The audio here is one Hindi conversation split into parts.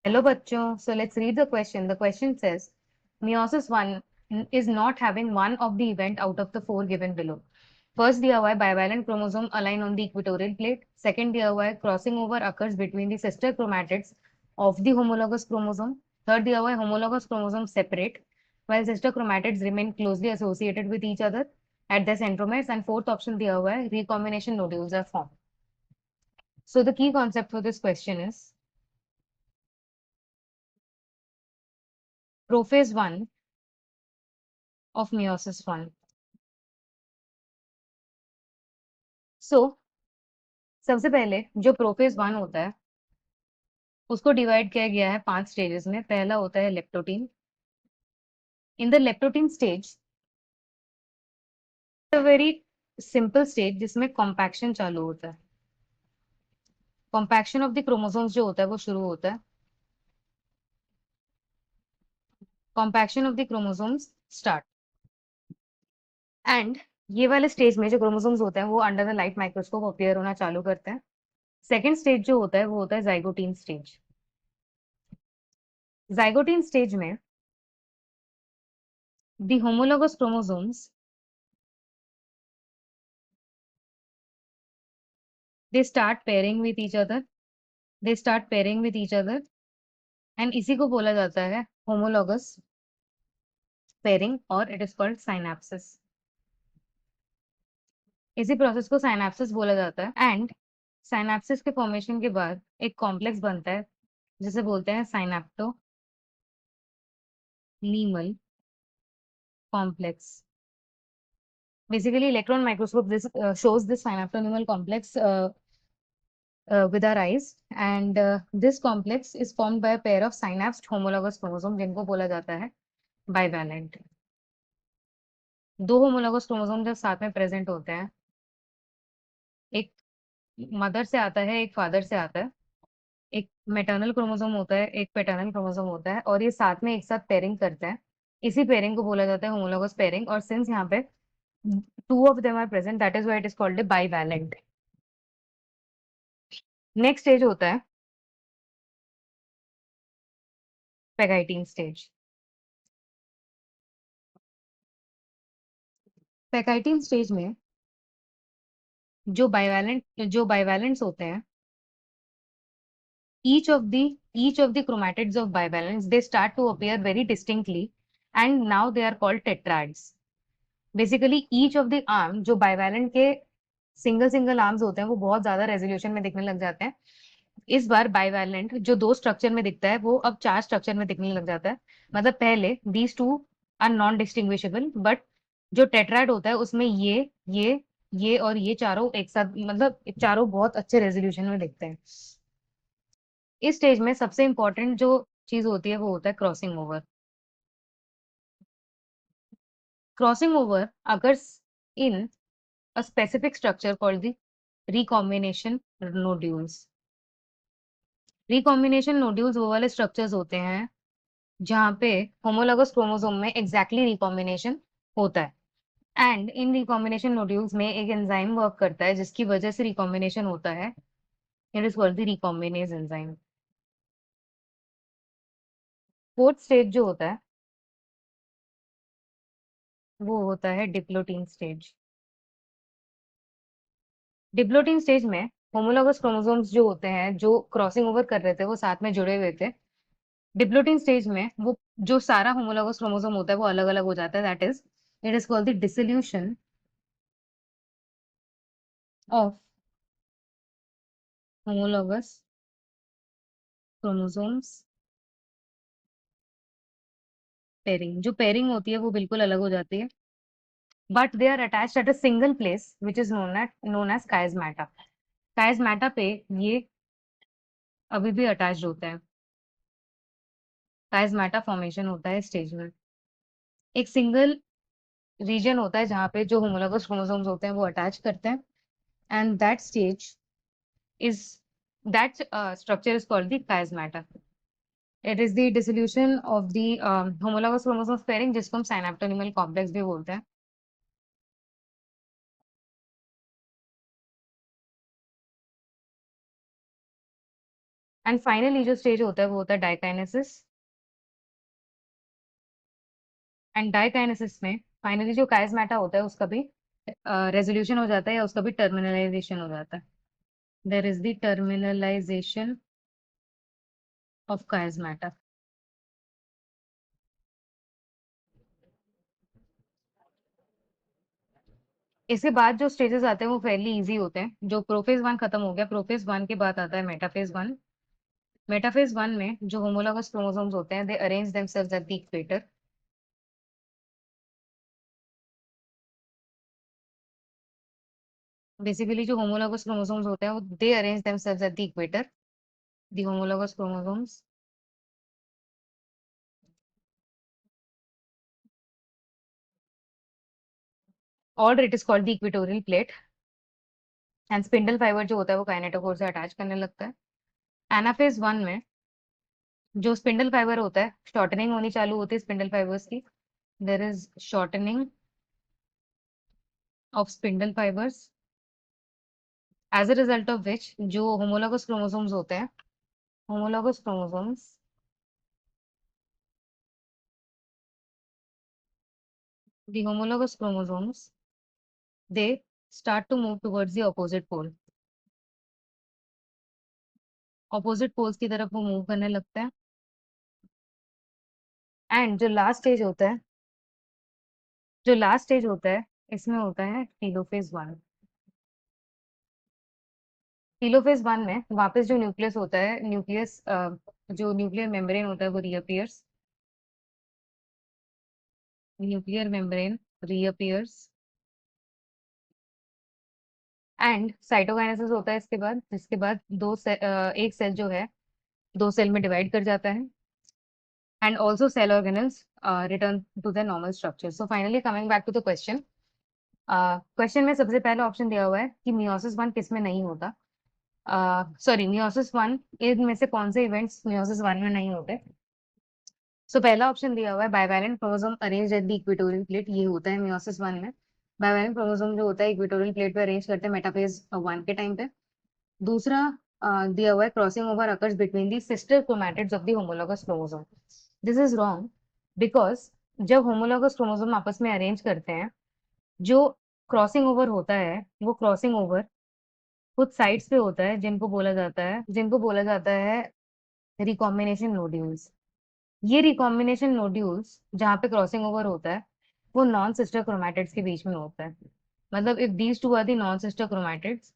Hello bachcho. So let's read the question. The question says, meiosis 1 is not having one of the event out of the four given below. First, the DIY bivalent chromosome align on the equatorial plate. Second, the DIY crossing over occurs between the sister chromatids of the homologous chromosome. Third, the DIY homologous chromosomes separate, while sister chromatids remain closely associated with each other at their centromeres. And fourth option, the DIY recombination nodules are formed. So the key concept for this question is prophase 1 of meiosis 1. सो सबसे पहले जो प्रोफेज 1 होता है उसको डिवाइड किया गया है 5 स्टेजेस में। पहला होता है leptotene. In the leptotene stage very simple stage जिसमें कॉम्पैक्शन चालू होता है। कॉम्पैक्शन ऑफ द क्रोमोसोम्स जो होता है वो शुरू होता है। Compaction of the chromosomes start and ये वाले स्टेज में जो क्रोमोसोम्स होते हैं वो under the light microscope appear होना चालू करते हैं। सेकेंड स्टेज जो होता है वो होता है जाइगोटीन स्टेज। जाइगोटीन स्टेज में the homologous chromosomes they start pairing with each other and इसी को बोला जाता है होमोलोगस पेयरिंग और इट इज कॉल्ड साइनैप्सिस। इसी प्रोसेस को साइनैप्सिस बोला जाता है एंड साइनैप्सिस के फॉर्मेशन के बाद एक कॉम्प्लेक्स बनता है जिसे बोलते हैं synaptonemal complex. Basically electron microscope this shows this synaptonymal complex with our eyes and this complex is formed by a pair of synapsed homologous chromosome जिनको बोला जाता है bivalent। दो होमोलोगस क्रोमोसोम जब साथ में प्रेजेंट होते हैं, एक मदर से आता है एक फादर से आता है, एक मैटरनल क्रोमोसोम होता है एक पैटर्नल क्रोमोसोम होता है और ये साथ में एक साथ पेयरिंग करते हैं। इसी पेयरिंग को बोला जाता है होमोलोगस पेयरिंग और सिंस यहाँ पे two of them are present that is why it is called a bivalent. Next stage होता है पेगाइटीन स्टेज। पेगाइटीन स्टेज में जो बाइवैलेंट्स होते हैं each of the chromatids of bivalents they start to appear very distinctly and now they are called tetrads। Basically each of the arm जो बाइवैलेंट के सिंगल सिंगल आर्म्स होते हैं वो बहुत ज्यादा रेजोल्यूशन में दिखने लग जाते हैं। इस बार बाइवैलेंट जो दो स्ट्रक्चर में दिखता है वो अब चार स्ट्रक्चर में दिखने लग जाता है। मतलब पहले these two are non distinguishable but जो टेट्राइड होता है उसमें ये और ये चारों एक साथ मतलब चारों बहुत अच्छे रेजोल्यूशन में दिखते हैं। इस स्टेज में सबसे इंपॉर्टेंट जो चीज होती है वो होता है crossing over. Crossing over occurs in a specific structure called the recombination nodules। recombination nodules वो वाले structures होते हैं जहाँ पे homologous chromosome में exactly recombination होता है एंड इन recombination nodules में एक एंजाइम वर्क करता है जिसकी वजह से recombination होता है। It is called the recombinase enzyme. Fourth stage जो होता है वो होता है डिप्लोटीन स्टेज। डिप्लोटीन स्टेज में होमोलोगस क्रोमोसोम्स जो होते हैं जो क्रॉसिंग ओवर कर रहे थे वो साथ में जुड़े हुए थे। डिप्लोटिंग स्टेज में वो जो सारा होमोलोगस क्रोमोसोम होता है वो अलग अलग हो जाता है that is it is called the dissolution of homologous chromosomes pairing. जो पेयरिंग होती है वो बिल्कुल अलग हो जाती है but they are attached at a single place which is known as chiasmata. Chiasmata पे ये अभी भी अटैच्ड होता है। काइजमैटा फॉर्मेशन होता है स्टेज में। एक सिंगल रीजन होता है जहाँ पे जो होमोलोगस क्रोमोसोम्स होते हैं वो अटैच करते हैं and that stage is that structure is called the chiasmata। It is the dissolution of the homologous chromosomes pairing जिसको हम synaptonymal complex भी बोलते हैं। एंड फाइनली जो स्टेज होता है वो होता है डाइकाइनेसिस। एंड डाइकाइनेसिस में फाइनली जो काइस्मेटा होता है उसका भी रेजोल्यूशन हो जाता है या उसका भी टर्मिनलाइजेशन हो जाता है। There is the terminalisation of chiasmata. इसके बाद जो स्टेजेस आते हैं वो फेरली इजी होते हैं। जो प्रोफेज वन खत्म हो गया, प्रोफेज वन के बाद आता है मेटाफेज वन। मेटाफेज वन में जो होमोलॉगस क्रोमोसोम्स होते हैं they arrange themselves at the equator. Basically जो होमोलॉगस क्रोमोसोम्स होते हैं वो they arrange themselves at the equator, the homologous chromosomes, और it is called the equatorial plate. And spindle fibre जो होता है वो काइनेटोकोर से अटैच करने लगता है। एनाफेज वन में जो स्पिंडल फाइबर होता है शॉर्टनिंग होनी चालू होती है स्पिंडल फाइबर्स की। There is shortening of spindle fibres, as a result of which जो होमोलॉगस क्रोमोसोम्स होते हैं, homologous chromosomes, the homologous chromosomes, they start to move towards the opposite pole। opposite poles की तरफ वो मूव करने लगते हैं। एंड जो लास्ट स्टेज होता है इसमें होता है टीलोफेज वन। टीलोफेज वन में वापस जो न्यूक्लियस होता है, न्यूक्लियस जो न्यूक्लियर मेम्ब्रेन होता है वो reappears, nuclear membrane reappears. And cytokinesis होता है इसके बाद, जिसके बाद एक सेल जो है दो सेल में डिवाइड कर जाता है। And also cell organelles return to their normal structure. So finally coming back to the question, question में सबसे पहला ऑप्शन दिया हुआ है कि मियोसिस वन किस में नहीं होता। सॉरी, मियोसिस वन इनमें से कौन से इवेंट्स मियोसिस वन में नहीं होते। सो पहला ऑप्शन दिया हुआ है bivalent chromosome arrange at the equatorial plate, ये होता है मियोसिस वन में। बाइवेलेंट क्रोमोसोम जो होता है इक्वेटोरियल प्लेट पे अरेंज करते हैं मेटाफेज वन के टाइम पे। दूसरा दिया हुआ है crossing over occurs between the sister chromatids of the homologous chromosome. This is wrong, because जब होमोलॉगस क्रोमोसोम आपस में अरेंज करते हैं, जो क्रॉसिंग ओवर होता है वो क्रॉसिंग ओवर कुछ साइड्स पे होता है जिनको बोला जाता है रिकॉम्बिनेशन नोड्यूल्स। ये रिकॉम्बिनेशन नोड्यूल्स जहाँ पे क्रॉसिंग ओवर होता है वो नॉन सिस्टर क्रोमैटिड्स के बीच में होता है। मतलब if these two are the non sister chromatids,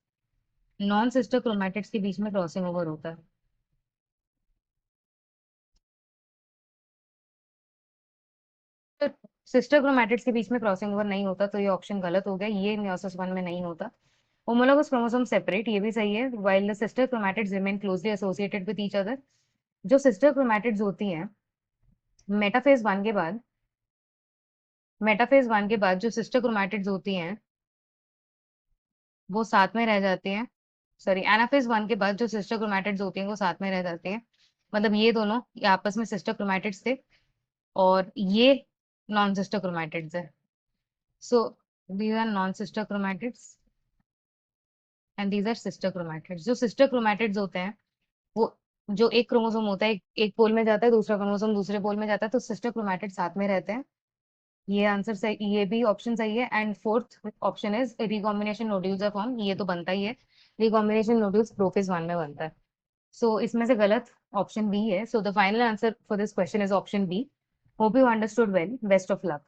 non sister chromatids के बीच में क्रॉसिंग ओवर होता है। तो सिस्टर क्रोमैटिड्स के बीच में क्रॉसिंग ओवर नहीं होता, तो ये ऑप्शन गलत हो गया, ये मियोसिस वन में नहीं होता। होमोलोगस क्रोमोसोम सेपरेट, ये भी सही है, while the sister chromatids remain closely associated with each other. जो सिस्टर क्रोमैटिड्स होती हैं मेटाफेज वन के बाद, जो सिस्टर क्रोमैटिड्स होती हैं वो साथ में रह जाती हैं। सॉरी, एनाफेज वन के बाद जो सिस्टर क्रोमैटिड्स होती हैं वो साथ में रह जाती हैं। मतलब ये दोनों ये आपस में सिस्टर क्रोमैटिड्स थे और ये नॉन सिस्टर क्रोमैटिड्स है। So these are non sister chromatids and these are sister chromatids. जो सिस्टर क्रोमैटिड्स होते हैं वो, जो एक क्रोमोसोम होता है एक पोल में जाता है, दूसरा क्रोमोसोम दूसरे पोल में जाता है, तो सिस्टर क्रोमैटिड साथ में रहते हैं। ये आंसर सही, ये भी ऑप्शन सही है। And fourth option is recombination nodules are form, ये तो बनता ही है, रिकॉम्बिनेशन नोड्यूल्स प्रोफेज वन में बनता है। सो इसमें से गलत ऑप्शन बी है। So the final answer for this question is option B. Hope you understood well, best of luck.